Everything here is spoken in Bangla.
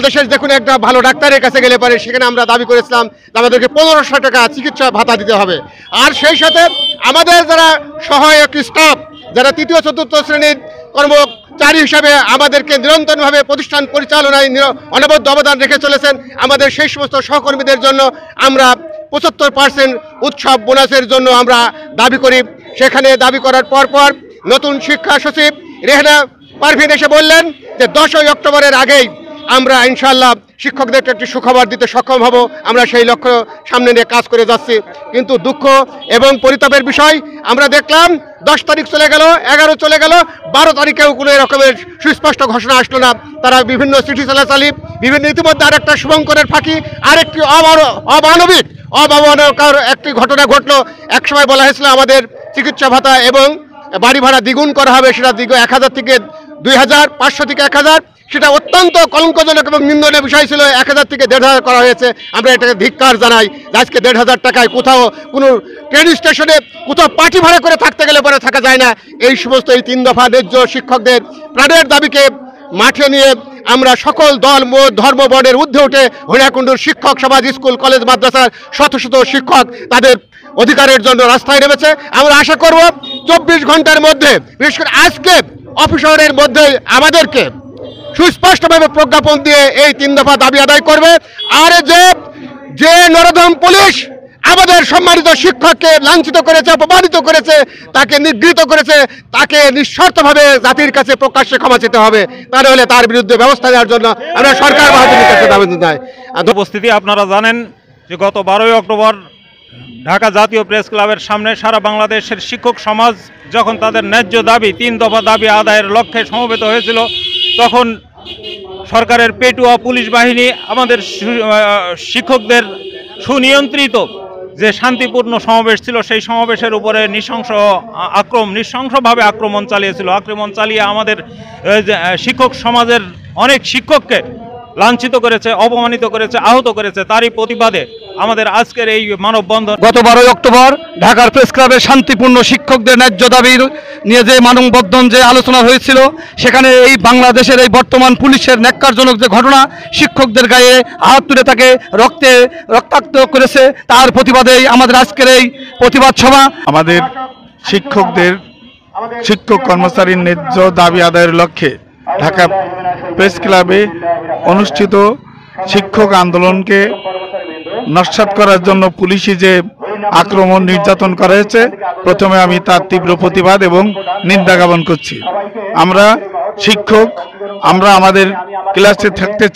দেশের যে কোনো একটা ভালো ডাক্তারের কাছে গেলে পারে সেখানে আমরা দাবি করেছিলাম আমাদেরকে 1500 টাকা চিকিৎসা ভাতা দিতে হবে। আর সেই সাথে আমাদের যারা সহায়ক স্টাফ, যারা তৃতীয় চতুর্থ শ্রেণীর কর্মচারী হিসাবে আমাদেরকে নিরন্তরভাবে প্রতিষ্ঠান পরিচালনায় অনবদ্য অবদান রেখে চলেছেন, আমাদের সেই সমস্ত সহকর্মীদের জন্য আমরা 75% উৎসব বোনাসের জন্য আমরা দাবি করি। সেখানে দাবি করার পর নতুন শিক্ষা সচিব রেহেনা পারভিন এসে বললেন যে 10ই অক্টোবরের আগেই আমরা ইনশাআল্লাহ শিক্ষকদেরকে একটি সুখবর দিতে সক্ষম হব। আমরা সেই লক্ষ্য সামনে নিয়ে কাজ করে যাচ্ছি। কিন্তু দুঃখ এবং পরিতাপের বিষয়, আমরা দেখলাম 10 তারিখ চলে গেল, 11 চলে গেল, 12 তারিখেও কোনো এরকমের সুস্পষ্ট ঘোষণা আসলো না। তারা বিভিন্ন চিঠি চালাচালি, বিভিন্ন ইতিমধ্যে আরেকটা শুভঙ্করের ফাঁকি, আরেকটি অভাবনাকর একটি ঘটনা ঘটলো। একসময় বলা হয়েছিল আমাদের চিকিৎসা ভাতা এবং বাড়ি ভাড়া দ্বিগুণ করা হবে, সেটা 1000 থেকে 2000, 500 থেকে 1000। সেটা অত্যন্ত কলঙ্কজনক এবং নিন্দনীয় বিষয় ছিল। 1000 থেকে 1500 করা হয়েছে। আমরা এটাকে ধিক্কার জানাই। আজকে 1500 টাকায় কোথাও কোনো ট্রেন স্টেশনে কোথাও পার্টি ভাড়া করে থাকতে গেলে পরে থাকা যায় না। এই সমস্ত এই 3 দফা ন্যায্য শিক্ষকদের প্রাণের দাবিকে মাঠে নিয়ে আমরা সকল দল ধর্ম বর্ণের ঊর্ধ্বে উঠে হরিয়াকুণ্ডুর শিক্ষক সমাজ, স্কুল, কলেজ, মাদ্রাসার শত শত শিক্ষক তাদের অধিকারের জন্য রাস্তায় নেমেছে। আমরা আশা করব 24 ঘন্টার মধ্যে, বিশেষ করে আজকে অফিসারের মধ্যে আমাদেরকে সুস্পষ্টভাবে প্রজ্ঞাপন দিয়ে এই 3 দফা দাবি আদায় করবে। আর যে নরদম পুলিশ আমাদের সম্মানিত শিক্ষককে লাঞ্ছিত করেছে, অপমানিত করেছে, তাকে নিগৃহীত করেছে, তাকে নিঃশর্তভাবে জাতির কাছে প্রকাশ্যে ক্ষমা চেতে হবে। তা নাহলে তার বিরুদ্ধে ব্যবস্থা নেওয়ার জন্য আমরা সরকার বাহাদুরের কাছে দাবি জানাই। উপস্থিতি আপনারা জানেন যে গত 12ই অক্টোবর ঢাকা জাতীয় প্রেস ক্লাবের সামনে সারা বাংলাদেশের শিক্ষক সমাজ যখন তাদের ন্যায্য দাবি 3 দফা দাবি আদায়ের লক্ষ্যে সমবেত হয়েছিল, তখন সরকারের পেটুয়া পুলিশ বাহিনী আমাদের শিক্ষকদের সুনিয়ন্ত্রিত যে শান্তিপূর্ণ সমাবেশ ছিল সেই সমাবেশের উপরে নৃশংসভাবে আক্রমণ চালিয়েছিল। আক্রমণ চালিয়ে আমাদের শিক্ষক সমাজের অনেক শিক্ষককে লাঞ্ছিত করেছে, অপমানিত করেছে, আহত করেছে। তারই প্রতিবাদে আমাদের আজকের এই মানববন্ধন। গত 12ই অক্টোবর ঢাকার প্রেস ক্লাবের শান্তিপূর্ণ শিক্ষকদের ন্যায্য দাবির নিয়ে যে মানববন্ধন যে আলোচনা হয়েছিল, সেখানে এই বাংলাদেশের এই বর্তমান পুলিশের ন্যাক্কারজনক যে ঘটনা, শিক্ষকদের গায়ে হাত তুলে তাকে রক্তাক্ত করেছে, তার প্রতিবাদেই আমাদের আজকের এই প্রতিবাদ সভা। আমাদের শিক্ষক কর্মচারীর ন্যায্য দাবি আদায়ের লক্ষ্যে ঢাকা প্রেস ক্লাবে অনুষ্ঠিত শিক্ষক আন্দোলনকে নস্যাৎ করার জন্য পুলিশি যে আক্রমণ নির্যাতন করা হয়েছে, প্রথমে আমি তার তীব্র প্রতিবাদ এবং নিন্দা জ্ঞাপন করছি। আমরা শিক্ষক, আমরা আমাদের ক্লাসে থাকতে চাই।